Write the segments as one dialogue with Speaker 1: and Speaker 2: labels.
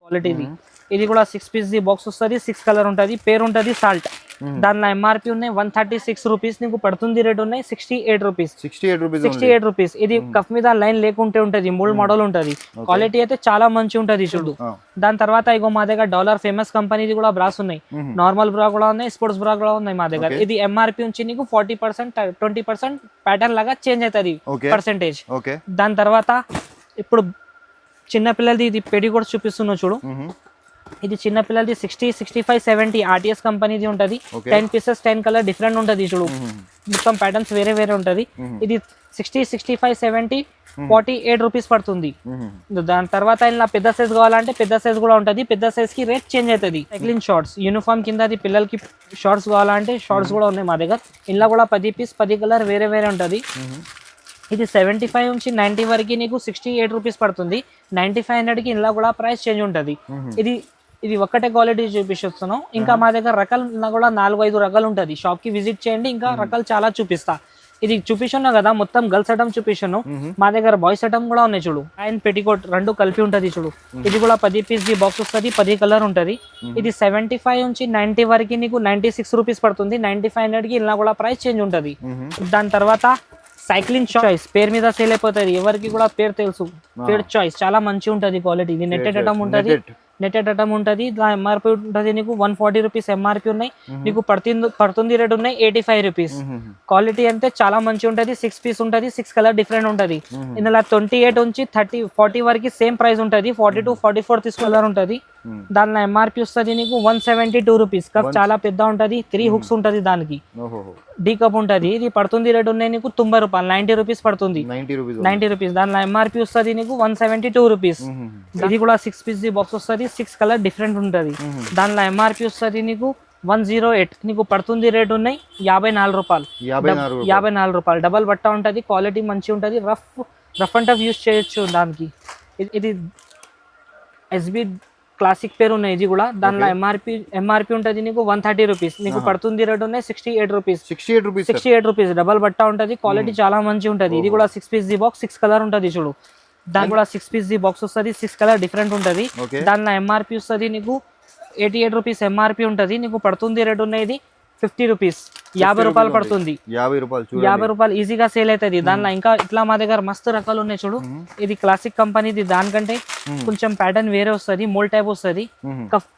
Speaker 1: Quality ఇది కూడా 6 piece the box వస్తుంది 6 కలర్ ఉంటుంది పేరు ఉంటుంది సాల్ట్ దానిలో ఎంఆర్పి ఉన్నాయి 136 రూపీస్ నీకు పడుతుంది రేట్ ఉన్నాయి 68 రూపీస్ 68 రూపీస్ ఇది కఫ్ మీద లైన్ లేకుంటే ఉంటది మూడు మోడల్ ఉంటది క్వాలిటీ అయితే చాలా మంచి ఉంటది చూడు దాని తర్వాత ఇగో మా దగ్గర డాలర్ ఫేమస్ కంపెనీది కూడా బ్రాస్ ఉన్నాయి నార్మల్ బ్రా కూడా ఉన్నాయి స్పోర్ట్స్ బ్రా కూడా ఉన్నాయి మా దగ్గర ఇది ఎంఆర్పి నుంచి నీకు 40% 20% ప్యాటర్న్ లాగా చేంజ్ అవుతుంది పర్సెంటేజ్ దాని తర్వాత ఇప్పుడు చిన్న పిల్లలది ఇది పెడికోట్ చూపిస్తున్నావు చూడు ఇది చిన్న పిల్లలది 60 65 70 ఆర్టీఎస్ కంపెనీది ఉంటది 10 పీసెస్ 10 కలర్ డిఫరెంట్ ఉంటది చూడు మొత్తం ప్యాటర్న్స్ వేరే వేరే ఉంటది ఇది 60 65 70 48 రూపీస్ పడుతుంది దాని తర్వాత ఇలా పెద్ద సైజ్ కావాలంటే పెద్ద సైజ్ కూడా ఉంటది పెద్ద సైజ్ కి రేట్ చేంజ్ అవుతుంది సైక్లింగ్ షార్ట్స్ యూనిఫామ్ కింద అది పిల్లలకి షార్ట్స్ కావాలంటే షార్ట్స్ కూడా ఉన్నాయి మా దగ్గర ఇలా కూడా 10 పీస్ 10 కలర్ వేరే వేరే ఉంటది ఇది 75 నుంచి 90 వరకు నీకు 68 రూపీస్ పడుతుంది 9500 కి ఇలా కూడా ప్రైస్ చేంజ్ ఉంటది ఇది ఒక్కటే క్వాలిటీ చూపిస్తున్నాం ఇంకా మా దగ్గర రకాలు కూడా 4-5 రకాలు ఉంటది షాప్ కి విజిట్ చేయండి ఇంకా రకాలు చాలా చూపిస్తా ఇది చూపిస్తున్నావు కదా మొత్తం గర్ల్స్ ఐటమ్ చూపిస్తున్నావు మా దగ్గర బాయ్స్ ఐటమ్ కూడా ఉన్నాయి చూడు అండ్ పెటికోట్ రెండు కలిపి ఉంటది చూడు ఇది కూడా 10 పీస్ ది బాక్స్ వస్తుంది 10 కలర్ ఉంటది ఇది 75 నుంచి 90 వరకు నీకు 96 రూపీస్ పడుతుంది 9500 కి ఇలా కూడా ప్రైస్ చేంజ్ ఉంటది దాని తర్వాత సైక్లింగ్ చాయిస్ పేరు మీద సేల్ అయిపోతుంది ఎవరికి కూడా పేరు తెలుసు పేరు చాయిస్ చాలా మంచి ఉంటది క్వాలిటీ ఇది నెట్టెడ్ ఐటమ్ ఉంటది నెట్టెడ్ ఐటమ్ ఉంటది ఎంఆర్పి ఉంటది నీకు 140 రూపీస్ ఎంఆర్పి ఉన్నాయి నీకు పడుతుంది రేట్ ఉన్నాయి 85 రూపీస్ క్వాలిటీ అంటే చాలా మంచి ఉంటది 6 పీస్ ఉంటది 6 కలర్ డిఫరెంట్ ఉంటది ఇందులో 28 నుంచి 40 వరకు సేమ్ ప్రైస్ ఉంటది 42 44 తీసుకులర్ ఉంటది దానిలో ఎంఆర్పి వస్తుంది నీకు 172 రూపీస్ కప్ చాలా పెద్ద ఉంటది 3 హుక్స్ ఉంటది దానికి డి కప్ ఉంటది ఇది పడుతుంది రేట్ ఉన్నాయి నీకు 90 రూపాయలు 90 రూపీస్ పడుతుంది 90 రూపీస్ దానిలో ఎంఆర్పి వస్తుంది నీకు 172 రూపీస్ ఇది కూడా 6 పీస్ ది బాక్స్ వస్తుంది 6 కలర్ డిఫరెంట్ ఉంటది దానిలో ఎంఆర్పి వస్తుంది నీకు 108 నీకు పడుతుంది రేట్ ఉన్నాయి 54 రూపాయలు 54 రూపాయలు డబల్ బట్ట ఉంటది క్వాలిటీ మంచి ఉంటది రఫ్ అండ్ టఫ్ యూస్ చేయొచ్చు దానికి ఇది ఎస్బి క్లాసిక్ పేరు ఉన్నాయి ఇది కూడా దానిలో ఎంఆర్పి ఉంటది నీకు 130 రూపీస్ నీకు పడుతుంది రేట్ ఉన్నాయి 68 రూపీస్ డబల్ బట్ట ఉంటది క్వాలిటీ చాలా మంచి ఉంటది ఇది కూడా 6 పీస్ ది బాక్స్ 6 కలర్ ఉంటది చూడు దాని కూడా 6 పీస్ ది బాక్స్ వస్తుంది 6 కలర్ డిఫరెంట్ ఉంటది దానిలో ఎంఆర్పి వస్తుంది నీకు 88 రూపీస్ ఎంఆర్పి ఉంటది నీకు పడుతుంది రేట్ ఉన్నాయి ఇది 50 రూపీస్ 50 రూపాయలు పడుతుంది 50 రూపాయలు ఈజీగా సేల్ అవుతుంది దానిలో ఇంకా ఇట్లా మా దగ్గర మస్తు రకాలు ఉన్నాయి చూడు ఇది క్లాసిక్ కంపెనీది దానికంటే కొంచెం ప్యాటర్న్ వేరే వస్తుంది మోల్ టైప్ వస్తుంది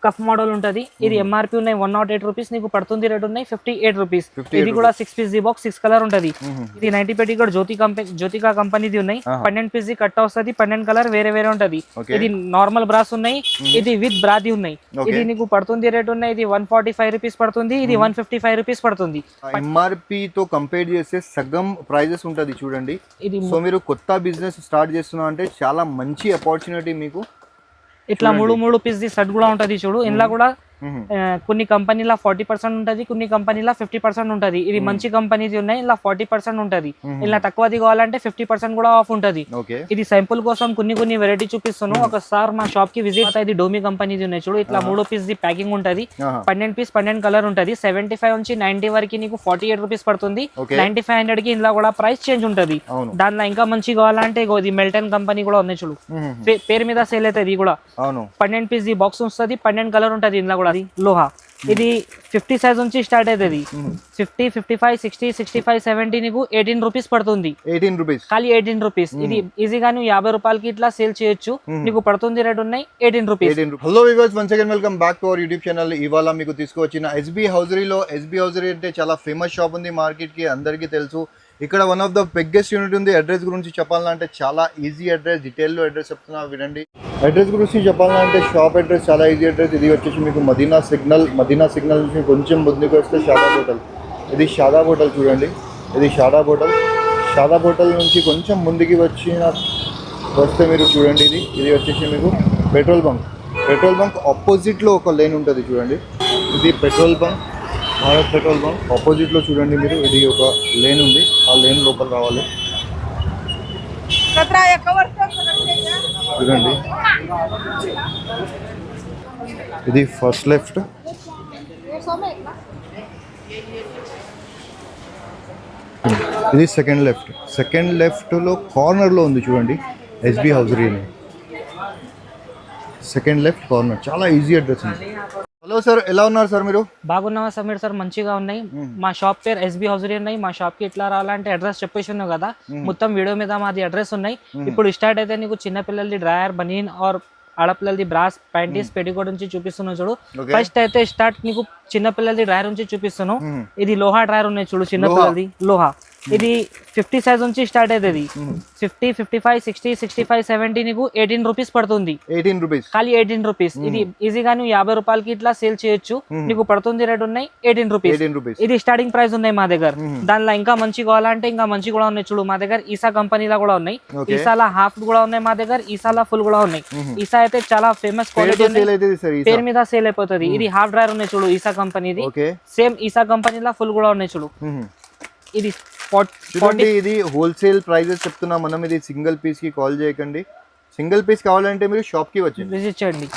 Speaker 1: కఫ్ మోడల్ ఉంటది ఇది ఎంఆర్పి ఉన్నాయి 108 రూపీస్ నీకు పడుతుంది రేట్ ఉన్నాయి 58 రూపీస్ ఇది కూడా 6 పీస్ ది బాక్స్ 6 కలర్ ఉంటది ఇది 90 పెటికోట్ జ్యోతికా కంపెనీది ఉన్నాయి 12 పీస్ ది కట్ట వస్తుంది 12 కలర్ వేరే వేరే ఉంటది ఇది నార్మల్ బ్రాస్ ఉన్నాయి ఇది విత్ బ్రాది ఉన్నాయి ఇది నీకు పడుతుంది రేట్ ఉన్నాయి ఇది 145 రూపీస్ పడుతుంది ఇది 155 రూపీస్ పడుతుంది
Speaker 2: ఎంఆర్పి తో కంపేర్ చేస్తే సగం ప్రైజెస్ ఉంటది చూడండి సో మీరు కొత్త బిజినెస్ స్టార్ట్ చేస్తున్నా అంటే చాలా మంచి ఆపర్చునిటీ మీకు
Speaker 1: ఇట్లా 3 పీస్ ది సెట్ కూడా ఉంటది చూడు ఇందులో కూడా కొన్ని కంపెనీల 40% ఉంటది కొన్ని కంపెనీల 50% ఉంటది ఇది మంచి కంపెనీది ఉన్నాయి ఇలా 40% ఉంటది ఇలా తక్కువది కావాలంటే 50% కూడా ఆఫ్ ఉంటది ఇది సింపుల్ కోసం కొన్ని వెరైటీ చూపిస్తాను ఒకసారి మా షాప్ కి విజిట్ ఇది డోమి కంపెనీది ఉన్నాయి చూడు ఇట్లా 3 పీస్ ది ప్యాకింగ్ ఉంటది 12 పీస్ 12 కలర్ ఉంటది 75 నుంచి 90 వరకు నీకు 48 రూపీస్ పడుతుంది 9500 కి ఇందులో కూడా ప్రైస్ చేంజ్ ఉంటది దానిలో ఇంకా మంచి కావాలంటే ఇది మెల్టన్ కంపెనీ కూడా ఉంది చూడు పేరు మీద సేల్ అవుతుంది ఇది కూడా 12 పీస్ ది బాక్స్ వస్తుంది 12 కలర్ ఉంటది ఇందులో కూడా లోహా ఇది 50 సైజ్ నుంచి స్టార్ట్ అవుతుంది 50 55 60 65 70 నీకు 18 రూపీస్ పడుతుంది
Speaker 2: 18 రూపీస్
Speaker 1: ఖాళీ 18 రూపీస్ ఇది ఈజీగా నువ్వు 50 రూపాయలకి ఇట్లా సేల్ చేయొచ్చు నీకు పడుతుంది రేట్ ఉన్నాయి 18 rupees
Speaker 2: hello viewers once again welcome back to our YouTube channel ఇవాళ మీకు తీసుకువచ్చిన ఎస్బి హౌజరీలో ఎస్బి హౌజరీ అంటే చాలా ఫేమస్ షాప్ ఉంది మార్కెట్ కి అందరికీ తెలుసు ఇక్కడ one of the biggest unit ఉంది అడ్రస్ గురించి చెప్పాలంటే చాలా ఈజీ అడ్రస్ డీటెయిల్లో అడ్రస్ చెప్తున్నా వినండి అడ్రస్ గురించి చెప్పాలంటే షాప్ అడ్రస్ చాలా ఈజీ అడ్రస్ ఇది వచ్చేసి మీకు మదీనా సిగ్నల్ నుంచి కొంచెం ముందుకు వస్తే షాదాబ్ హోటల్ ఇది షాదాబ్ హోటల్ చూడండి ఇది షాదాబ్ హోటల్ నుంచి కొంచెం ముందుకి వస్తే మీరు చూడండి ఇది వచ్చేసి మీకు పెట్రోల్ బంక్ ఆపోజిట్లో ఒక లేన్ ఉంటుంది చూడండి ఇది petrol bunk Bharat petrol bunk ఆపోజిట్లో చూడండి మీరు ఇది ఒక లేన్ ఉంది ఆ లేన్ లోపల రావాలి చూడండి ఇది ఫస్ట్ లెఫ్ట్ ఇది సెకండ్ లెఫ్ట్లో కార్నర్లో ఉంది చూడండి ఎస్బి హౌజరీ అని సెకండ్ లెఫ్ట్ కార్నర్, చాలా ఈజీ అడ్రస్ ఉంది. హలో సార్, ఎలా ఉన్నారు సార్ మీరు?
Speaker 1: బాగున్నావా సమీర్ సార్? మంచిగా ఉన్నాయి. మా షాప్ పేరు ఎస్బీ హౌజరీ ఉన్నాయి. మా షాప్ కి ఎట్లా రావాలంటే అడ్రస్ చెప్పేసి ఉన్నావు కదా, మొత్తం వీడియో మీద మాది అడ్రస్ ఉన్నాయి. ఇప్పుడు స్టార్ట్ అయితే నీకు చిన్న పిల్లలది డ్రాయర్, బనీన్ ఆర్ ఆడపిల్లలది బ్రాస్, ప్యాంటీస్, పెటికోట్ నుంచి చూపిస్తున్నావు చూడు. ఫస్ట్ అయితే స్టార్ట్ నీకు చిన్న పిల్లలది డ్రాయర్ నుంచి చూపిస్తున్నావు. ఇది లోహా డ్రాయర్ ఉన్నాయి చూడు, చిన్న పిల్లలది లోహా. ఇది 50 సైజ్ నుంచి స్టార్ట్ అవుతుంది. 50, 55, 60, 65, 70 నీకు 18 రూపీస్ పడుతుంది.
Speaker 2: 18 రూపీస్,
Speaker 1: ఖాళీ 18 రూపీస్. ఇది ఈజీగా నువ్వు 50 రూపాయలకి ఇట్లా సేల్ చేయొచ్చు. నీకు పడుతుంది రేట్ ఉన్నాయి 18 రూపీస్. ఇది స్టార్టింగ్ ప్రైస్ ఉన్నాయి మా దగ్గర. దానిలో ఇంకా మంచి కావాలంటే ఇంకా మంచి కూడా ఉన్నాయి చూడు. మా దగ్గర ఈసా కంపెనీలో కూడా ఉన్నాయి. ఈసాలా హాఫ్ కూడా ఉన్నాయి మా దగ్గర, ఈసాలా ఫుల్ కూడా ఉన్నాయి. ఈసా అయితే చాలా ఫేమస్ క్వాలిటీ పేరు మీద సేల్ అయిపోతుంది. ఇది హాఫ్ డ్రైవర్ ఉన్నాయి చూడు, ఈసా కంపెనీది. సేమ్ ఈసా కంపెనీలో ఫుల్ కూడా ఉన్నాయి చూడు. ఇది
Speaker 2: చూడండి, ఇది హోల్సేల్ ప్రైజెస్ చెప్తున్నా మనం. ఇది సింగిల్ పీస్ కి కాల్ చేయకండి. సింగిల్ పీస్ కావాలంటే మీరు షాప్ కి వచ్చి
Speaker 1: విజిట్ చేయండి.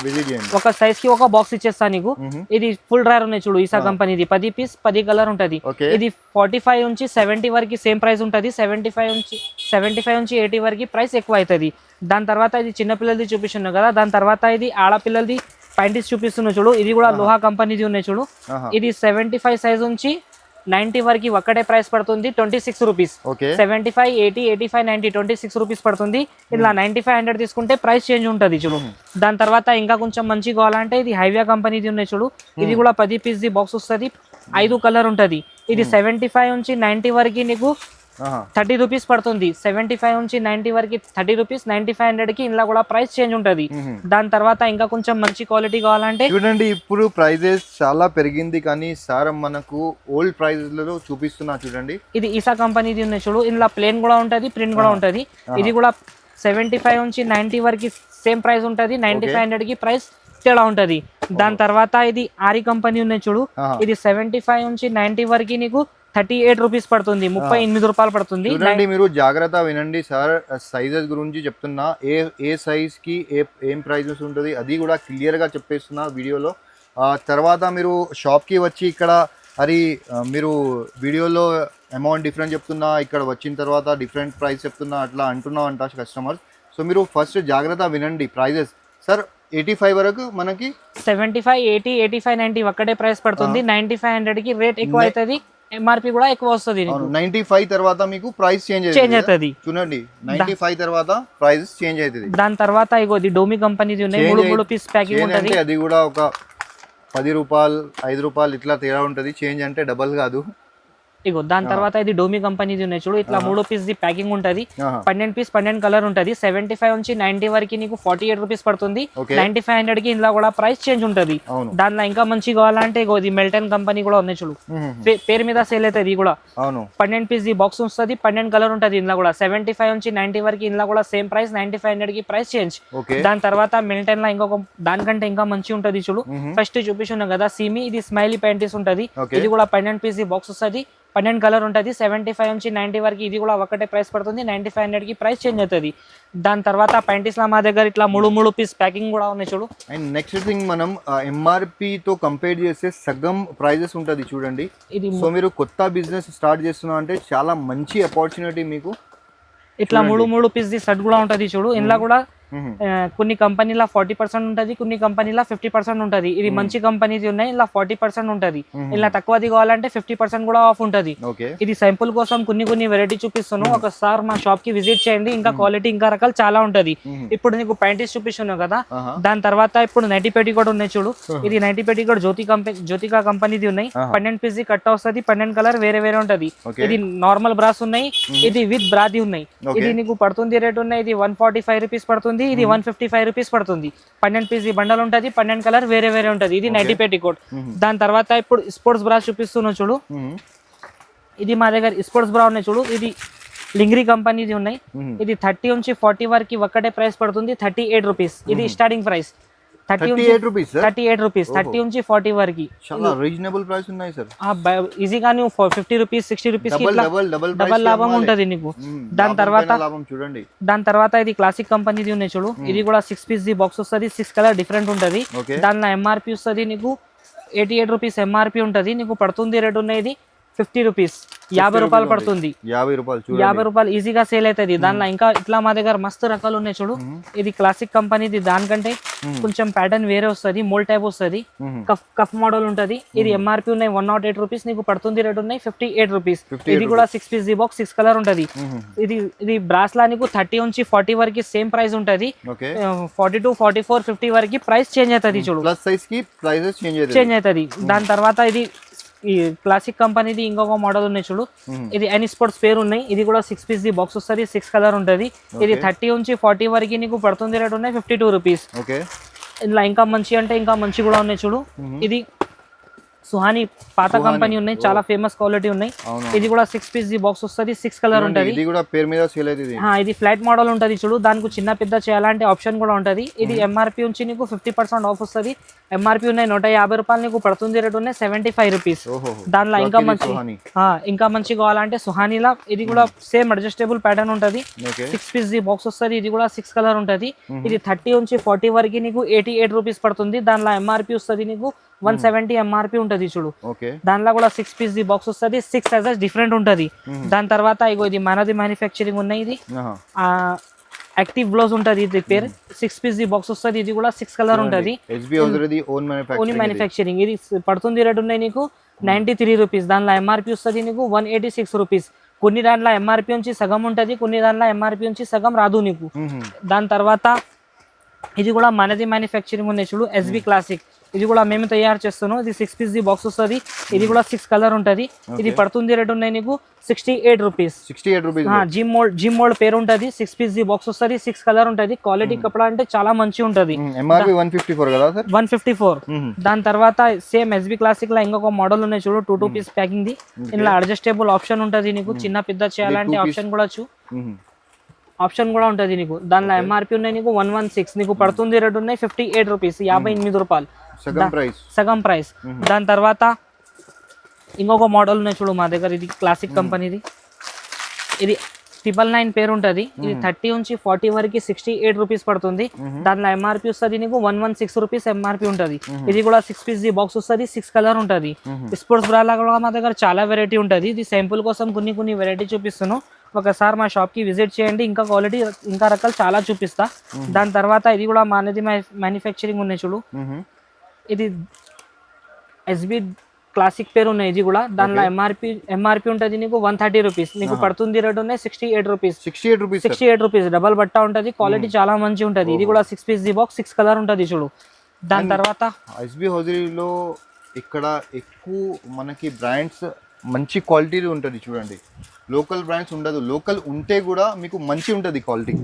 Speaker 2: ఒక
Speaker 1: సైజ్ కి ఒక బాక్స్ ఇచ్చేస్తా నీకు. ఇది ఫుల్ డ్రైవర్ ఉన్నాయి చూడు, ఈసా కంపెనీది. 10 పీస్ 10 కలర్ ఉంటది. ఇది 45 నుంచి 70 వరకు సేమ్ ప్రైస్ ఉంటది. 75 నుంచి 80 వరకు ప్రైస్ ఎక్కువ అవుతుంది. దాని తర్వాత ఇది చిన్న పిల్లలది చూపిస్తున్నావు కదా. దాని తర్వాత ఇది ఆడపిల్లలది ప్యాంటీస్ చూపిస్తున్నావు చూడు. ఇది కూడా లోహా కంపెనీది ఉన్నాయి చూడు. ఇది 75 సైజ్ నుంచి 90 వరకు ఒక్కటే ప్రైస్ పడుతుంది, 26 రూపీస్. 75, 80, 85, 90 26 రూపీస్ పడుతుంది. ఇలా 95, 100 తీసుకుంటే ప్రైస్ చేంజ్ ఉంటుంది చూడు. దాని తర్వాత ఇంకా కొంచెం మంచి కావాలంటే ఇది హైవే కంపెనీది ఉన్నాయి చూడు. ఇది కూడా 10 పీస్ బాక్స్ వస్తుంది. 5 కలర్ ఉంటది. ఇది 75 నుంచి 90 వరకు నీకు 30 రూపీస్ పడుతుంది. 75 నుంచి 90 వరకు 30 రూపీస్. 95, 100 కి ఇలా కూడా ప్రైస్ చేంజ్ ఉంటది. దాని తర్వాత ఇంకా కొంచెం మంచి క్వాలిటీ కావాలంటే
Speaker 2: చూడండి, ఇప్పుడు ప్రైజెస్ చాలా పెరిగింది కానీ సార్ మనకు ఓల్డ్ ప్రైజెస్ లో చూపిస్తున్నా చూడండి.
Speaker 1: ఇది ఈసా కంపెనీది ఉన్నాయి చూడు. ఇందులో ప్లేన్ కూడా ఉంటది, ప్రింట్ కూడా ఉంటది. ఇది కూడా 75 నుంచి 90 వరకు సేమ్ ప్రైస్ ఉంటది. 95, 100 కి ప్రైస్ తేడా ఉంటది. దాని తర్వాత ఇది ఆరి కంపెనీ ఉన్నాయి చూడు. ఇది 75 నుంచి 90 వరకు నీకు 38 రూపీస్ పడుతుంది. 38 రూపాయలు పడుతుంది.
Speaker 2: చూడండి, మీరు జాగ్రత్త వినండి సార్. సైజెస్ గురించి చెప్తున్నా. ఏ సైజ్ కి ఏం ప్రైజెస్ ఉంటుంది అది కూడా క్లియర్ గా చెప్పేస్తున్నా వీడియోలో. తర్వాత మీరు షాప్ కి వచ్చి ఇక్కడ మీరు వీడియోలో అమౌంట్ డిఫరెంట్ చెప్తున్నా, ఇక్కడ వచ్చిన తర్వాత డిఫరెంట్ ప్రైస్ చెప్తున్నా, అట్లా అంటున్నా అంట కస్టమర్స్. సో మీరు ఫస్ట్ జాగ్రత్త వినండి ప్రైజెస్. సార్ 85 వరకు మనకి
Speaker 1: 75, 80, 85, 90 ఒక్కటే ప్రైస్ పడుతుంది. 95, 100 కి రేట్ ఎక్కువ అవుతుంది. ఎంఆర్పి కూడా ఎక్కువ వస్తుంది.
Speaker 2: 95 తర్వాత మీకు ప్రైస్ చేంజ్ అవుతుంది. చూడండి, 95 తర్వాత ప్రైస్ చేంజ్ అవుతుంది.
Speaker 1: దాని తర్వాత ఇగో ఇది డోమి కంపెనీది ఉన్నాయి. 3 పీస్ ప్యాకింగ్ ఉంటది.
Speaker 2: అది కూడా ఒక 10 రూపాయలు 5 రూపాయలు ఇట్లా తేడా ఉంటది. చేంజ్ అంటే డబల్ కాదు.
Speaker 1: ఇగో దాని తర్వాత ఇది డోమి కంపెనీది ఉన్నాయి చూడు. ఇట్లా 3 పీస్ ది ప్యాకింగ్ ఉంటది. 12 పీస్ 12 కలర్ ఉంటది. 75 నుంచి 90 వరకు నీకు 48 రూపీస్ పడుతుంది. 95, 100 కి ఇందులో కూడా ప్రైస్ చేంజ్ ఉంటది. దానిలో ఇంకా మంచి కావాలంటే ఇగో ఇది మెల్టన్ కంపెనీ కూడా ఉన్నాయి చూడు. పేరు మీద సేల్ అవుతుంది. ఇది కూడా 12 పీస్ ది బాక్స్ వస్తుంది. 12 కలర్ ఉంటది. ఇందులో కూడా 75 నుంచి 90 వరకు ఇందులో కూడా సేమ్ ప్రైస్. 95, 100 కి ప్రైస్ చేంజ్. దాని తర్వాత మెల్టన్ లో ఇంకొక దానికంటే ఇంకా మంచి ఉంటది చూడు. ఫస్ట్ చూపిస్తున్నాం కదా సిమి. ఇది స్మైలీ ప్యాంటీస్ ఉంటది. ఇది కూడా 12 పీస్ ది బాక్స్ వస్తుంది. 12 కలర్ ఉంటుంది. 75 నుంచి 90 వరకు ఇది కూడా ఒకటే ప్రైస్ పడుతుంది. 95, 100 కి ప్రైస్ చేంజ్ అవుతుంది. దాని తర్వాత ప్యాంటీస్ లో మా దగ్గర ఇట్లా 3 పీస్ ప్యాకింగ్ కూడా ఉన్నాయి చూడు.
Speaker 2: అండ్ నెక్స్ట్ థింగ్, మనం ఎంఆర్పి తో కంపేర్ చేస్తే సగం ప్రైజెస్ ఉంటుంది చూడండి. ఇది సో మీరు కొత్త బిజినెస్ స్టార్ట్ చేస్తున్నా అంటే చాలా మంచి ఆపర్చునిటీ మీకు.
Speaker 1: ఇట్లా 3 పీస్ ది సెట్ కూడా ఉంటది చూడు. ఇందులో కూడా కొన్ని కంపెనీలో 40% ఉంటది, కొన్ని కంపెనీలో 50% ఉంటది. ఇది మంచి కంపెనీది ఉన్నాయి. ఇలా 40% ఉంటది. ఇలా తక్కువది కావాలంటే 50% కూడా ఆఫ్ ఉంటది. ఇది సింపుల్ కోసం కొన్ని వెరైటీ చూపిస్తున్నాను. ఒకసారి మా షాప్ కి విజిట్ చేయండి. ఇంకా క్వాలిటీ ఇంకా రకాలు చాలా ఉంటది. ఇప్పుడు నీకు ప్యాంటీస్ చూపిస్తున్నావు కదా. దాని తర్వాత ఇప్పుడు నైటీ పెట్టి కూడా ఉన్నాయి చూడు. ఇది నైటీ పెట్టి కూడా జ్యోతికా కంపెనీది ఉన్నాయి. 12 పీస్ ది కట్ వస్తుంది. 12 కలర్ వేరే ఉంటది. ఇది నార్మల్ బ్రాస్ ఉన్నాయి. ఇది విత్ బ్రాది ఉన్నాయి. ఇది నీకు పడుతుంది రేట్ ఉన్నాయి. ఇది 145 రూపీస్ పడుతుంది. ఇది 155 రూపీస్ పడుతుంది. 12 పీస్ బండల్ ఉంటది. 12 కలర్ వేరే ఉంటది. ఇది నైటీ పెట్టికోట్. దాని తర్వాత ఇప్పుడు స్పోర్ట్స్ బ్రా చూపిస్తున్నావు చూడు. ఇది మా దగ్గర స్పోర్ట్స్ బ్రా ఉన్నాయి చూడు. ఇది లింగ్రీ కంపెనీది ఉన్నాయి. ఇది 30 నుంచి 40 వరకు ఒక్కటే ప్రైస్ పడుతుంది. 38 రూపీస్. ఇది స్టార్టింగ్ ప్రైస్. 38 రూపీస్. 30 నుంచి 40 వరకు
Speaker 2: చాలా రీజనబుల్ ప్రైస్ ఉన్నాయి సార్.
Speaker 1: ఈజీగా నువ్వు 50 రూపీస్ 60 రూపీస్ డబల్ లాభం ఉంటది నీకు. దాని తర్వాత ఇది క్లాసిక్ కంపెనీది ఉన్నాయి చూడు. ఇది కూడా 6 పీస్ ది బాక్స్ వస్తుంది. 6 కలర్ డిఫరెంట్ ఉంటది. దానిలో ఎంఆర్పి వస్తుంది నీకు 88 రూపీస్ ఎంఆర్పి ఉంటది. నీకు పడుతుంది రేట్ ఉన్నాయి ఇది 50 రూపీస్. 50 రూపాయలు పడుతుంది.
Speaker 2: 50 రూపాయలు,
Speaker 1: 50 రూపాయలు ఈజీగా సేల్ అవుతుంది. దానిలో ఇంకా ఇట్లా మా దగ్గర మస్తు రకాలు ఉన్నాయి చూడు. ఇది క్లాసిక్ కంపెనీది, దానికంటే కొంచెం ప్యాటర్న్ వేరే వస్తుంది, మోల్ టైప్ వస్తుంది, కఫ్ మోడల్ ఉంటది. ఇది ఎంఆర్పి ఉన్నాయి 108 రూపీస్, నీకు పడుతుంది రేట్ ఉన్నాయి 58 రూపీస్. ఇది కూడా 6 పీస్ ది బాక్స్, 6 కలర్ ఉంటది. ఇది బ్రాస్ లా నీకు 30 నుంచి 40 వరకు సేమ్ ప్రైస్ ఉంటది. 42, 44, 50 వరకు ప్రైస్ చేంజ్ అవుతుంది చూడు.
Speaker 2: ప్లస్ సైజ్ కి ప్రైసెస్
Speaker 1: చేంజ్ అవుతుంది. దాని తర్వాత ఇది ఈ క్లాసిక్ కంపెనీది ఇంకొక మోడల్ ఉన్నాయి చూడు. ఇది ఎనీ స్పోర్ట్స్ పేరు ఉన్నాయి. ఇది కూడా 6 పీస్ ది బాక్స్ వస్తుంది, 6 కలర్ ఉంటది. ఇది 30 నుంచి 40 వరకు నీకు పడుతుంది రేట్ ఉన్నాయి 52 రూపీస్. ఇలా ఇంకా మంచి అంటే ఇంకా మంచి కూడా ఉన్నాయి చూడు. ఇది సుహాని పాత కంపెనీ ఉన్నాయి, చాలా ఫేమస్ క్వాలిటీ ఉన్నాయి. ఇది కూడా 6 పీస్ ది బాక్స్ వస్తుంది, 6 కలర్ ఉంటది.
Speaker 2: ఇది కూడా పేరు మీద సేల్ అవుతుంది.
Speaker 1: ఇది ఫ్లాట్ మోడల్ ఉంటది చూడు, దానికి చిన్న పెద్ద చేయాలంటే ఆప్షన్ కూడా ఉంటది. ఇది ఎంఆర్పి నుంచి నీకు 50% ఆఫ్ వస్తుంది. ఎంఆర్పి ఉన్నాయి 150 రూపాయలు, నీకు పడుతుంది రేట్ ఉన్నాయి 75 రూపీస్. దానిలో ఇంకా మంచి కావాలంటే సుహానీలా ఇది కూడా సేమ్ అడ్జస్టబుల్ ప్యాటర్న్ ఉంటది. 6 పీస్ ది బాక్స్ వస్తుంది. ఇది కూడా 6 కలర్ ఉంటది. ఇది 30 నుంచి 40 వరకు నీకు 88 రూపీస్ పడుతుంది. దానిలో ఎంఆర్పి వస్తుంది నీకు 170 ఎంఆర్పి ఉంటది చూడు. దానిలో కూడా 6 పీస్ ది బాక్స్ వస్తుంది, 6 సైజెస్ డిఫరెంట్ ఉంటది. దాని తర్వాత ఇగో ఇది మనది మ్యానుఫ్యాక్చరింగ్ ఉన్నాయి. ఇది యాక్టివ్ బ్లౌజ్ ఉంటది, ఇది పేరు 6 పీస్ ది బాక్స్ వస్తుంది. ఇది కూడా 6 కలర్ ఉంటది, ఓన్ మ్యానుఫ్యాక్చరింగ్. ఇది పడుతుంది రేట్ ఉన్నాయి నీకు 93 రూపీస్. దానిలో ఎంఆర్పి వస్తుంది నీకు 186 రూపీస్. కొన్ని దాంట్లో ఎంఆర్పి నుంచి సగం ఉంటది, కొన్ని దాంట్లో ఎంఆర్పి నుంచి సగం రాదు నీకు. దాని తర్వాత ఇది కూడా మనది మ్యానుఫ్యాక్చరింగ్ ఉన్నాయి చూడు, ఎస్బి క్లాసిక్. ఇది కూడా మేము తయారు చేస్తున్నాం. ఇది 6 పీస్ ది బాక్స్ వస్తుంది. ఇది కూడా 6 కలర్ ఉంటది. ఇది పడుతుంది రేట్ ఉన్నాయి నీకు 68 రూపీస్. జిమ్ మోల్డ్ పేరు ఉంటది. 6 పీస్ ది బాక్స్ వస్తుంది, 6 కలర్ ఉంటది. క్వాలిటీ కపడా అంటే చాలా మంచి ఉంటది. 154. దాని తర్వాత సేమ్ ఎస్బి క్లాసిక్ లా ఇంకొక మోడల్ ఉన్నాయి చూడు, 2 పీస్ ప్యాకింగ్ ది. ఇందులో అడ్జస్టబుల్ ఆప్షన్ ఉంటది నీకు, చిన్న పెద్ద చేయాలంటే ఆప్షన్ కూడా ఉంటది నీకు. దానిలో ఎంఆర్పి ఉన్నాయి నీకు 116, నీకు పడుతుంది రేట్ ఉన్నాయి 58 రూపీస్, 58 రూపాయలు సగం ప్రైస్. దాని తర్వాత ఇంకొక మోడల్ ఉన్నాయి చూడు మా దగ్గర, ఇది క్లాసిక్ కంపెనీది. ఇది 999 పేరు ఉంటది. ఇది 30 నుంచి 40 వరకు 68 రూపీస్ పడుతుంది. దానిలో ఎంఆర్పి వస్తుంది నీకు 116 రూపీస్ ఎంఆర్పి ఉంటది. ఇది కూడా 6 పీస్ ది బాక్స్ వస్తుంది, 6 కలర్ ఉంటది. స్పోర్ట్స్ బ్రాలా కూడా మా దగ్గర చాలా వెరైటీ ఉంటది. ఇది శాంపుల్ కోసం కొన్ని వెరైటీ చూపిస్తున్నాను. ఒకసారి మా షాప్ కి విజిట్ చేయండి, ఇంకా క్వాలిటీ ఇంకా రకాలు చాలా చూపిస్తా. దాని తర్వాత ఇది కూడా మనది మ్యానుఫ్యాక్చరింగ్ ఉన్నాయి చూడు. ఇది ఎస్బి క్లాసిక్ పేరు ఉన్నాయి. ఇది కూడా దానిలో ఎంఆర్పి ఉంటది నీకు 130 రూపీస్, నీకు పడుతుంది రేట్ ఉన్నాయి 68 రూపీస్. డబల్ బట్ట ఉంటది, క్వాలిటీ చాలా మంచి ఉంటది. ఇది కూడా 6 పీస్ ది బాక్స్, 6 కలర్ ఉంటది చూడు. దాని తర్వాత
Speaker 2: ఎస్బి హౌజరీలో ఇక్కడ ఎక్కువ మనకి బ్రాండ్స్ మంచి క్వాలిటీ ఉంటది చూడండి. లోకల్ బ్రాండ్స్ ఉండదు, లోకల్ ఉంటే కూడా మీకు మంచి ఉంటది క్వాలిటీ.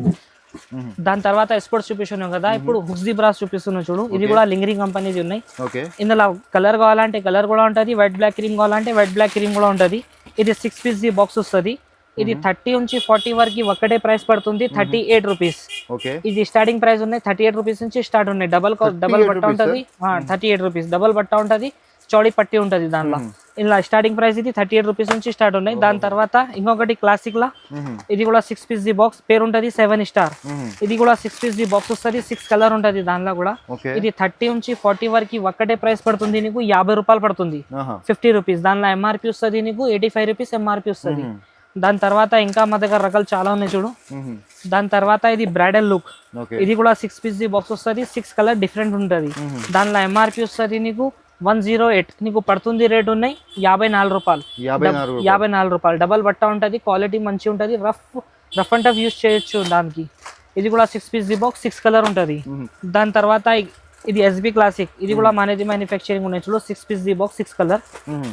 Speaker 1: దాని తర్వాత స్పోర్ట్స్ చూపిస్తున్నాం కదా, ఇప్పుడు హుక్స్ ది బ్రాస్ చూపిస్తున్నాం చూడు. ఇది కూడా లింగరింగ్ కంపెనీది ఉన్నాయి. ఇందులో కలర్ కావాలంటే కలర్ కూడా ఉంటది, వైట్ బ్లాక్ క్రీమ్ కావాలంటే వైట్ బ్లాక్ క్రీమ్ కూడా ఉంటది. ఇది 6 పీస్ ది బాక్స్ వస్తుంది. ఇది 30 నుంచి 40 వరకు ఒకటే ప్రైస్ పడుతుంది, 38 రూపీస్. ఇది స్టార్టింగ్ ప్రైస్ ఉన్నాయి 38 రూపీస్ నుంచి స్టార్ట్ ఉన్నాయి. డబల్ బట్ట ఉంటది, 38 రూపీస్. డబల్ బట్ట ఉంటది, చౌడీ పట్టి ఉంటది. దానిలో ఇలా స్టార్టింగ్ ప్రైస్ ఇది 38 రూపీస్ నుంచి స్టార్ట్ ఉన్నాయి. దాని తర్వాత ఇంకొకటి క్లాసిక్ లా, ఇది కూడా 6 పీస్ ది బాక్స్, పేరు ఉంటది 7 స్టార్. ఇది కూడా 6 పీస్ ది బాక్స్ వస్తుంది, 6 కలర్ ఉంటది. దానిలో కూడా ఇది 30 నుంచి 40 వరకు ఒక్కటే ప్రైస్ పడుతుంది నీకు 50 రూపాయలు పడుతుంది, 50 రూపీస్. దానిలో ఎంఆర్పి వస్తుంది నీకు 85 రూపీస్ ఎంఆర్పి వస్తుంది. దాని తర్వాత ఇంకా మా దగ్గర రకాలు చాలా ఉన్నాయి చూడు. దాని తర్వాత ఇది బ్రైడల్ లుక్. ఇది కూడా 6 పీస్ ది బాక్స్ వస్తుంది, 6 కలర్ డిఫరెంట్ ఉంటది. దానిలో ఎంఆర్పి వస్తుంది నీకు 108, నీకు పడుతుంది రేట్ ఉన్నాయి 54 రూపాయలు. 54 రూపాయలు. డబల్ బట్ట ఉంటది, క్వాలిటీ మంచి ఉంటది, రఫ్ అండ్ టఫ్ యూస్ చేయొచ్చు దానికి. ఇది కూడా 6 పీస్ ది బాక్స్, 6 కలర్ ఉంటది. దాని తర్వాత ఇది ఎస్బి క్లాసిక్. ఇది కూడా మనది మ్యానుఫ్యాక్చరింగ్ ఉన్నాయి చూడు, 6 పీస్ ది బాక్స్, 6 కలర్.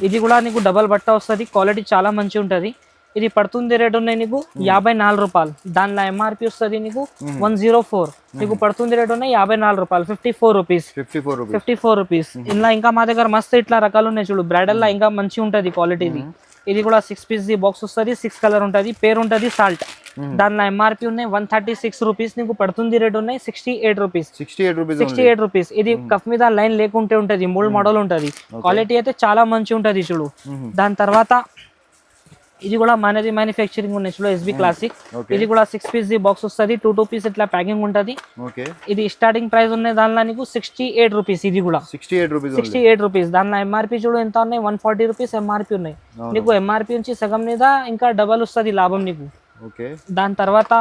Speaker 1: ఇది కూడా నీకు డబల్ బట్ట వస్తుంది, క్వాలిటీ చాలా మంచి ఉంటది. ఇది పడుతుంది రేట్ ఉన్నాయి నీకు 54 రూపాయలు. దానిలో ఎంఆర్పి వస్తుంది నీకు 104, నీకు పడుతుంది రేట్ ఉన్నాయి 54 రూపాయలు, 54 రూపీస్. ఇలా ఇంకా మా దగ్గర మస్తు ఇట్లా రకాలు ఉన్నాయి చూడు. బ్రైడల్ లా ఇంకా మంచి ఉంటది క్వాలిటీది. ఇది కూడా 6 పీస్ ది బాక్స్ వస్తుంది, 6 కలర్ ఉంటది. పేరు ఉంటది సాల్ట్. దానిలో ఎంఆర్పి ఉన్నాయి 136 రూపీస్, నీకు పడుతుంది రేట్ ఉన్నాయి 68 రూపీస్. ఇది కఫ్ మీద లైన్ లేకుంటే ఉంటది, మూడు మోడల్ ఉంటది. క్వాలిటీ అయితే చాలా మంచి ఉంటది చూడు. దాని తర్వాత ఇది కూడా మనది మ్యానుఫ్యాక్చరింగ్ ఉన్నాయి చూడు ఎస్బీ క్లాసిక్. ఇది కూడా 6 పీస్ ది బాక్స్ వస్తుంది, 2 పీస్ ఇట్లా ప్యాకింగ్ ఉంటది.
Speaker 2: ఓకే,
Speaker 1: ఇది స్టార్టింగ్ ప్రైస్ ఉన్నాయి దానిలో నీకు 68 రూపీస్. ఇది కూడా 68 రూపీస్. దానిలో ఎంఆర్పి చూడు ఎంత ఉన్నాయి, 140 రూపీస్ ఎంఆర్పి ఉన్నాయి. నీకు ఎంఆర్పి నుంచి సగం మీద ఇంకా డబల్ వస్తుంది లాభం నీకు.
Speaker 2: ఓకే,
Speaker 1: దాని తర్వాత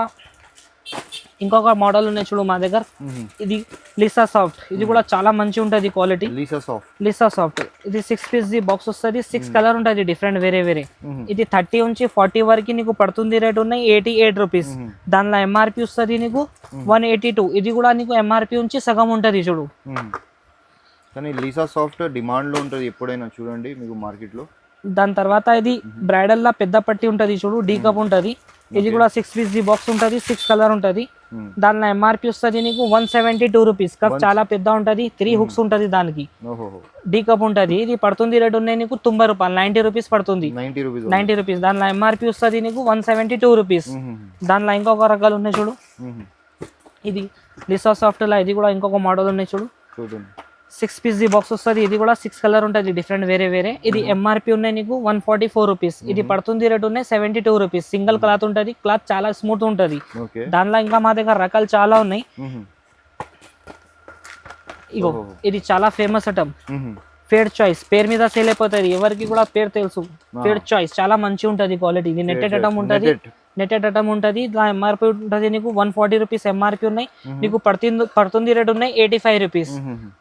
Speaker 1: ఇంకొక మోడల్ ఉన్నాయి చూడు మా దగ్గర, ఇది లిసా సాఫ్ట్. ఇది కూడా చాలా మంచి ఉంటది క్వాలిటీ. లిసా సాఫ్ట్ ఇది 6 పీస్ ది బాక్స్ వస్తుంది, 6 కలర్ ఉంటది డిఫరెంట్ వేరే వేరే. ఇది 30 నుంచి 40 వరకు నీకు పడుతుంది రేట్ ఉన్నాయి 88 రూపీస్. దానిలో ఎంఆర్పి వస్తుంది నీకు 182. ఇది కూడా నీకు ఎంఆర్పి నుంచి సగం ఉంటది చూడు.
Speaker 2: కానీ లిసా సాఫ్ట్ డిమాండ్ లో ఉంటది ఎప్పుడైనా చూడండి మీకు మార్కెట్ లో.
Speaker 1: దాని తర్వాత ఇది బ్రైడల్ లా పెద్ద పట్టి ఉంటది చూడు, డీ కప్ ఉంటది. ఇది కూడా 6 పీస్ ది బాక్స్ ఉంటది, 6 కలర్ ఉంటది. దానిలో ఎంఆర్పి వస్తుంది నీకు 172 రూపీస్. కప్ చాలా పెద్ద ఉంటది, 3 హుక్స్ ఉంటది దానికి. డీ కప్ ఉంటది. ఇది పడుతుంది రేట్ ఉన్నాయి నీకు 90 రూపాయలు, 90 రూపీస్ పడుతుంది. 90 రూపీస్. దానిలో ఎంఆర్పి వస్తుంది నీకు 172 రూపీస్. దానిలో ఇంకొక రకాలు ఉన్నాయి చూడు, ఇది లిసా సాఫ్ట్ లా. ఇది కూడా ఇంకొక మోడల్ ఉన్నాయి చూడు, 6 పీస్ ది బాక్స్ వస్తుంది. ఇది కూడా 6 కలర్ ఉంటుంది డిఫరెంట్ వేరే వేరే. ఇది ఎంఆర్పి ఉన్నాయి నీకు 144 రూపీస్. ఇది పడుతుంది రేట్ ఉన్నాయి 72 రూపీస్. సింగిల్ క్లాత్ ఉంటది, క్లాత్ చాలా స్మూత్ ఉంటది. దానిలో ఇంకా మా దగ్గర రకాలు చాలా ఉన్నాయి. ఇగో ఇది చాలా ఫేమస్ ఐటమ్, ఫేడ్ చాయిస్. పేరు మీద సేల్ అయిపోతుంది, ఎవరికి కూడా పేరు తెలుసు. ఫేడ్ చాయిస్ చాలా మంచి ఉంటది క్వాలిటీ. ఇది నెట్టెడ్ ఐటమ్ ఉంటది, నెట్టెడ్ ఐటమ్ ఉంటది. ఎంఆర్పి ఉంటది నీకు 140 రూపీస్ ఎంఆర్పి ఉన్నాయి. నీకు పడుతుంది రేట్ ఉన్నాయి 85 రూపీస్.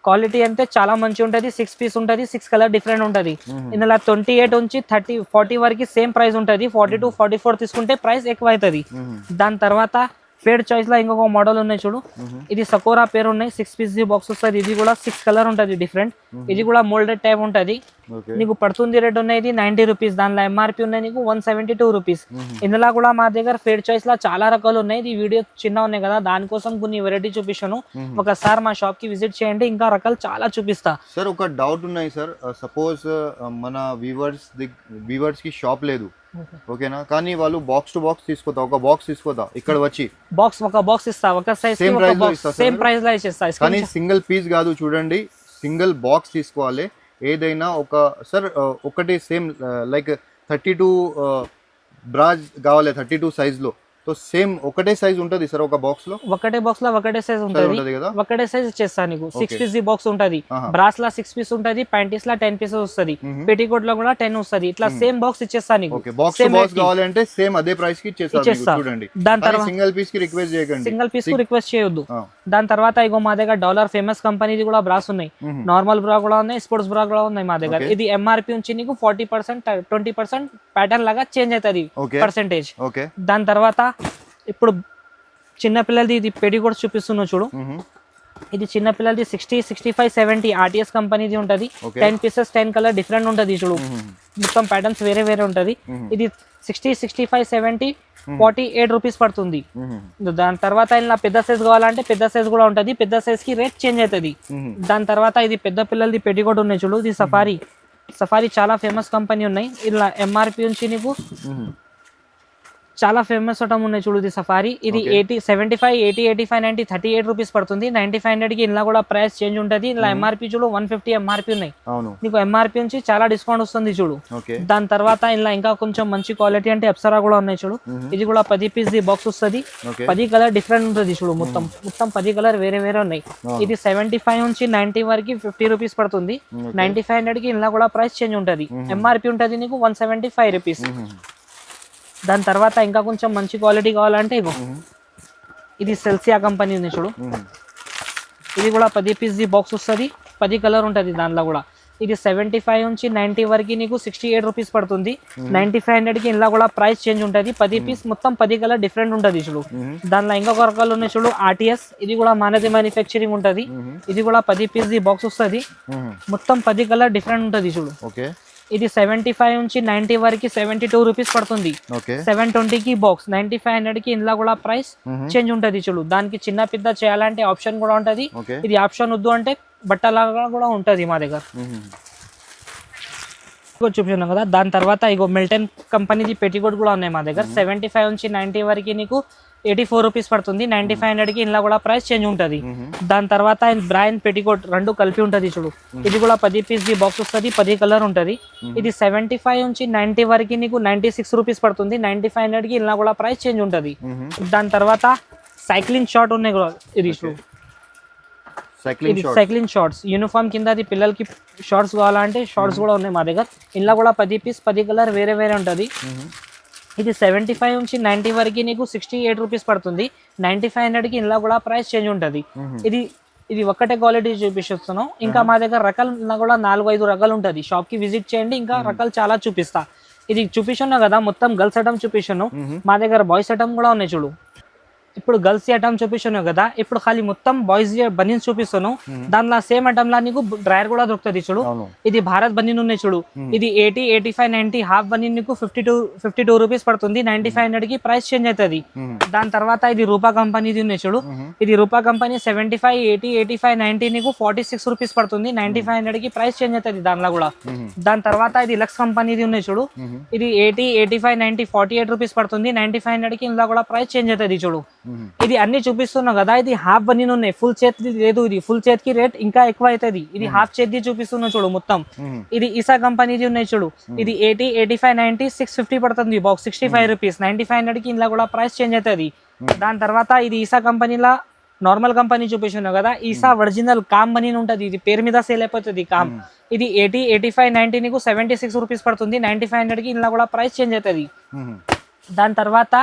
Speaker 1: క్వాలిటీ అంటే చాలా మంచి ఉంటది. 6 పీస్ ఉంటది, 6 కలర్ డిఫరెంట్ ఉంటది. ఇందులో 28 నుంచి 30 40 వరకు సేమ్ ప్రైస్ ఉంటది. 42 44 తీసుకుంటే ప్రైస్ ఎక్కువ అవుతుంది. దాని తర్వాత ఫేడ్ చాయిస్ లో ఇంకొక మోడల్ ఉన్నాయి చూడు, ఇది సకోరా పేరు ఉన్నాయి. 6 పీస్ ది బాక్స్ వస్తుంది. ఇది కూడా 6 కలర్ ఉంటది డిఫరెంట్. ఇది కూడా మోల్డెడ్ టైప్ ఉంటది. నీకు పడుతుంది రేట్ ఉన్నాయి 90 రూపీస్. దానిలో ఎంఆర్పి ఉన్నాయి నీకు 172 రూపీస్. ఇందులో కూడా మా దగ్గర ఫేడ్ చాయిస్ లో చాలా రకాలు ఉన్నాయి. ఈ వీడియో చిన్న ఉన్నాయి కదా, దానికోసం కొన్ని వెరైటీ చూపిస్తాను. ఒకసారి మా షాప్ కి విజిట్ చేయండి, ఇంకా రకాలు చాలా చూపిస్తా.
Speaker 2: సార్ ఒక డౌట్ ఉన్నాయి సార్, సపోజ్ మన వ్యూవర్స్ కి షాప్ లేదు, ఓకేనా, కానీ వాళ్ళు బాక్స్ టు బాక్స్ తీసుకోతా, ఒక బాక్స్ తీసుకోతా, ఇక్కడ వచ్చి
Speaker 1: ఒక బాక్స్ ఇస్తా, ఒక సైజ్ సేమ్ ప్రైస్ లో ఇచ్చేస్తా.
Speaker 2: కానీ సింగిల్ పీస్ కాదు చూడండి, సింగిల్ బాక్స్ తీసుకోవాలి. ఏదైనా ఒక సార్ ఒకటి సేమ్ లైక్ 32 బ్రాజ్ కావాలి, 32 సైజ్ లో. సో సేమ్ ఒకటే సైజ్ ఉంటది సార్ ఒక బాక్స్ లో? ఒకటే బాక్స్ లో ఒకటే సైజ్ ఉంటది కదా, ఒకటే సైజ్ ఇచ్చేస్తా నీకు. 6 పీస్ ది బాక్స్ ఉంటది. బ్రాస్ లా 6 పీస్ ఉంటది, ప్యాంటీస్ లా 10 పీసెస్ వస్తది, పెట్టికోట్ లో కూడా 10 వస్తది. ఇట్లా సేమ్ బాక్స్ ఇచ్చేస్తా నీకు. బాక్స్ టు బాక్స్ కావాలంటే సేమ్ అదే ప్రైస్ కి ఇచ్చేస్తా చూడండి. దాని తర్వాత సింగిల్ పీస్ కి రిక్వెస్ట్ చేయకండి, సింగిల్ పీస్ కు రిక్వెస్ట్ చేయొద్దు. దాని తర్వాత ఇగో మా దగ్గర డాలర్ ఫేమస్ కంపెనీది కూడా బ్రాస్ ఉన్నాయి. నార్మల్ బ్రా కూడా ఉన్నాయి, స్పోర్ట్స్ బ్రా కూడా ఉన్నాయి మా దగ్గర. ఇది ఎంఆర్పి నుంచి నీకు 40% 20% ప్యాటర్న్ లాగా చేంజ్ అవుతుంది పర్సెంటేజ్. దాని తర్వాత ఇప్పుడు చిన్న పిల్లలది ఇది పెడికోట్ చూపిస్తున్నా చూడు. ఇది చిన్న పిల్లలది 60 65 70 ఆర్టీఎస్ కంపెనీది ఉంటది. 10 పీసెస్ 10 కలర్ డిఫరెంట్ ఉంటది చూడు, మొత్తం ప్యాటర్న్స్ వేరే వేరే ఉంటది. ఇది 60 65 70 48 రూపీస్ పడుతుంది. దాని తర్వాత ఇలా పెద్ద సైజ్ కావాలంటే పెద్ద సైజ్ కూడా ఉంటది, పెద్ద సైజ్ కి రేట్ చేంజ్ అవుతుంది. దాని తర్వాత ఇది పెద్ద పిల్లలది పెడికోట్ ఉన్నాయి చూడు, ఇది సఫారీ చాలా ఫేమస్ కంపెనీ ఉన్నాయి. ఇలా ఎంఆర్పి నుంచి నీకు చాలా ఫేమస్ ఐటమ్ ఉన్నాయి చూడు, ఇది సఫారీ. ఇది 75 80 85 90 38 రూపీస్ పడుతుంది. 9500 కి ఇలా కూడా ప్రైస్ చేంజ్ ఉంటుంది. ఇలా ఎంఆర్పి చూడు 150 ఎంఆర్పి ఉన్నాయి. నీకు ఎంఆర్పి నుంచి చాలా డిస్కౌంట్ వస్తుంది చూడు. దాని తర్వాత ఇలా ఇంకా కొంచెం మంచి క్వాలిటీ అంటే అప్సరా కూడా ఉన్నాయి చూడు. ఇది కూడా 10 పీస్ ది బాక్స్ వస్తుంది, 10 కలర్ డిఫరెంట్ ఉంటుంది చూడు. మొత్తం 10 కలర్ వేరే వేరే ఉన్నాయి. ఇది 75 నుంచి 90 వరకు 50 రూపీస్ పడుతుంది. 9500 కి ఇలా కూడా ప్రైస్ చేంజ్ ఉంటుంది. ఎంఆర్పి ఉంటుంది నీకు 175 రూపీస్. దాని తర్వాత ఇంకా కొంచెం మంచి క్వాలిటీ కావాలంటే ఇగో ఇది సెల్సియా కంపెనీ ఉంది చూడు. ఇది కూడా 10 పీస్ ది బాక్స్ వస్తుంది, 10 కలర్ ఉంటుంది దానిలో కూడా. ఇది 75 నుంచి 90 వరకు నీకు 68 రూపీస్ పడుతుంది. 9500 కి ఇలా కూడా ప్రైస్ చేంజ్ ఉంటుంది. 10 పీస్ మొత్తం 10 కలర్ డిఫరెంట్ ఉంటుంది చూడు. దానిలో ఇంకొక రకాలు ఉన్నాయి చూడు, ఆర్టీఎస్. ఇది కూడా మనది మ్యానుఫ్యాక్చరింగ్ ఉంటుంది. ఇది కూడా 10 పీస్ ది బాక్స్ వస్తుంది, మొత్తం 10 కలర్ డిఫరెంట్ ఉంటుంది చూడు. ఇది 75 నుంచి 90 వరకు 72 రూపీస్ పడుతుంది. 720 కి బాక్స్. 9500 కి ఇందులో కూడా ప్రైస్ చేంజ్ ఉంటది చూడు. దానికి చిన్న పెద్ద చేయాలంటే ఆప్షన్ కూడా ఉంటది. ఇది ఆప్షన్ వద్దు అంటే బట్టలాగా కూడా ఉంటది మా దగ్గర చూపించాను కదా. దాని తర్వాత ఇగో మిల్టన్ కంపెనీది పెట్టికోట్ కూడా ఉన్నాయి మా దగ్గర. 75 నుంచి 90 వరకు నీకు
Speaker 1: 84 రూపీస్ పడుతుంది 9500 కి ఇలా కూడా ప్రైస్ చేంజ్ ఉంటుంది. దాని తర్వాత బ్రాయన్ పెటికోట్ రెండు కలిపి ఉంటుంది చూడు, ఇది కూడా 10 పీస్ ది బాక్స్ వస్తుంది, 10 కలర్ ఉంటుంది. ఇది 75 నుంచి 90 వరకు నీకు 96 రూపీస్ పడుతుంది 9500 కి ఇలా కూడా ప్రైస్ చేంజ్ ఉంటుంది. దాని తర్వాత సైక్లింగ్ షార్ట్ ఉన్నాయి కూడా, ఇది చూడు సైక్లింగ్ షార్ట్స్ యూనిఫామ్ కింద అది పిల్లలకి షార్ట్స్ కావాలంటే షార్ట్స్ కూడా ఉన్నాయి మా దగ్గర. ఇలా కూడా 10 పీస్ 10 కలర్ వేరే వేరే ఉంటుంది. ఇది 75 నుంచి 90 వరకు నీకు 68 రూపీస్ పడుతుంది 9500 కి ఇలా కూడా ప్రైస్ చేంజ్ ఉంటుంది. ఇది ఒక్కటే క్వాలిటీ చూపిస్తున్నాం. ఇంకా మా దగ్గర రకాలు కూడా 4-5 రకాలు ఉంటుంది. షాప్ కి విజిట్ చేయండి, ఇంకా రకాలు చాలా చూపిస్తా. ఇది చూపిస్తున్నావు కదా మొత్తం గర్ల్స్ ఐటమ్ చూపిస్తున్నావు, మా దగ్గర బాయ్స్ ఐటమ్ కూడా ఉన్నాయి చూడు. ఇప్పుడు గర్ల్స్ ఐటమ్ చూపిస్తున్నావు కదా, ఇప్పుడు ఖాళీ మొత్తం బాయ్స్ బనీన్స్ చూపిస్తాను. దానిలో సేమ్ ఐటమ్ లా నీకు డ్రైయర్ కూడా దొరుకుతుంది చూడు. ఇది భారత్ బనీన్ ఉన్నాయి చూడు, ఇది 80, 85, 90 హాఫ్ బనీన్ నీకు 52 రూపీస్ పడుతుంది 9500 కి ప్రైస్ చేంజ్ అవుతుంది. దాని తర్వాత ఇది రూపా కంపెనీది ఉన్నాయి చూడు, ఇది రూపా కంపెనీ 75, 80, 85, 90 నీకు 46 రూపీస్ పడుతుంది 9500 కి ప్రైస్ చేంజ్ అవుతుంది దానిలో కూడా. దాని తర్వాత ఇది లక్స్ కంపెనీది ఉన్నాయి చూడు, ఇది 80, 85, 90 48 రూపీస్ పడుతుంది 9500 కి ఇలా కూడా ప్రైస్ చేంజ్ అవుతుంది చూడు. ఇది అన్ని చూపిస్తున్నావు కదా, ఇది హాఫ్ బనీన్ ఉన్నాయి, ఫుల్ చేతి లేదు. ఇది ఫుల్ చేతికి రేట్ ఇంకా ఎక్కువ అవుతుంది. ఇది హాఫ్ చేతి చూపిస్తున్నావు చూడు మొత్తం. ఇది ఈసా కంపెనీది ఉన్నాయి చూడు, ఇది 80, 85, 90 650 పడుతుంది బాక్స్ 65 రూపీస్ 9500 కి ఇలా కూడా ప్రైస్ చేంజ్ అవుతుంది. దాని తర్వాత ఇది ఈసా కంపెనీలా నార్మల్ కంపెనీ చూపిస్తున్నావు కదా, ఈసా ఒరిజినల్ కామ్ బనీన్ ఉంటుంది, ఇది పేరు మీద సేల్ అయిపోతుంది కామ్. ఇది 80, 85, 90 నీకు 76 రూపీస్ పడుతుంది 9500 కి ఇలా కూడా ప్రైస్ చేంజ్ అవుతుంది. దాని తర్వాత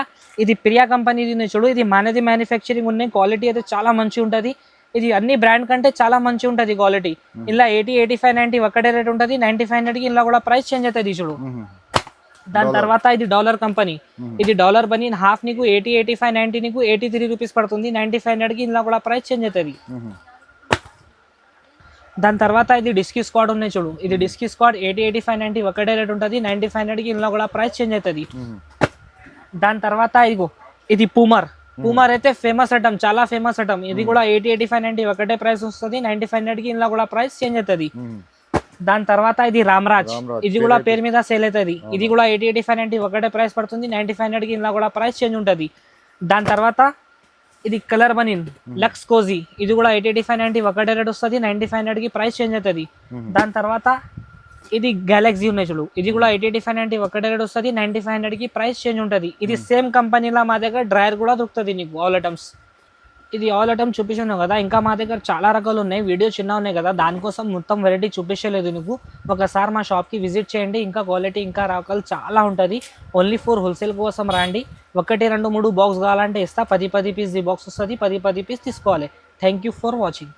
Speaker 1: ఇది ప్రియా కంపెనీది చూడు, ఇది మనది మ్యానుఫ్యాక్చరింగ్ ఉన్నాయి, క్వాలిటీ అయితే చాలా మంచి ఉంటుంది. ఇది అన్ని బ్రాండ్ కంటే చాలా మంచి ఉంటుంది క్వాలిటీ. ఇలా 80, 85, 90 ఒక్కటే రేట్ ఉంటుంది 9500 కి ఇలా కూడా ప్రైస్ చేంజ్ అవుతుంది చూడు. దాని తర్వాత ఇది డాలర్ కంపెనీ, ఇది డాలర్ బనీన్ హాఫ్ నీకు 80, 85, 90 నీకు 83 రూపీస్ పడుతుంది 9500 కి ఇలా కూడా ప్రైస్ చేంజ్ అవుతుంది. దాని తర్వాత ఇది డిస్కీ స్క్వాడ్ ఉన్నాయి చూడు, ఇది డిస్కీ స్క్వాడ్ 80, 85, 90 ఒకటే రేట్ ఉంటుంది 9500 కి ఇలా కూడా ప్రైస్ చేంజ్ అవుతుంది. దాని తర్వాత ఇది పూమర్ అయితే ఫేమస్ ఐటమ్, చాలా ఫేమస్ ఐటమ్. ఇది కూడా 80, 85, 90 ఒకటే ప్రైస్ వస్తుంది 9500 కి ఇలా కూడా ప్రైస్ చేంజ్ అవుతుంది. దాని తర్వాత ఇది రామ్రాజ్, ఇది కూడా పేరు మీద సేల్ అవుతుంది. ఇది కూడా 80, 85, 90 ఒకటే ప్రైస్ పడుతుంది 9500 కి ఇలా కూడా ప్రైస్ చేంజ్ ఉంటుంది. దాని తర్వాత ఇది కలర్ బనీన్ లక్స్ కోజీ, ఇది కూడా 80, 85, 90 ఒకటే రేట్ వస్తుంది 9500 కి ప్రైస్ చేంజ్ అవుతుంది. దాని తర్వాత ఇది గ్యాలక్సీ ఉన్నాయి చూడు, ఇది కూడా 80, 85, 90 ఒకటే రేట్ వస్తుంది 9500 కి ప్రైస్ చేంజ్ ఉంటుంది. ఇది సేమ్ కంపెనీలో మా దగ్గర డ్రైయర్ కూడా దొరుకుతుంది నీకు ఆల్ ఐటమ్స్. ఇది ఆల్ ఐటమ్ చూపించాను కదా, ఇంకా మా దగ్గర చాలా రకాలు ఉన్నాయి. వీడియో చిన్న ఉన్నాయి కదా, దానికోసం మొత్తం వెరైటీ చూపించలేదు నీకు. ఒకసారి మా షాప్కి విజిట్ చేయండి, ఇంకా క్వాలిటీ ఇంకా రకాలు చాలా ఉంటుంది. ఓన్లీ ఫర్ హోల్సేల్ కోసం రండి. 1, 2, 3 బాక్స్ కావాలంటే ఇస్తా, 10 పీస్ ది బాక్స్ వస్తుంది, 10 పీస్ తీసుకోవాలి. Thank you for watching.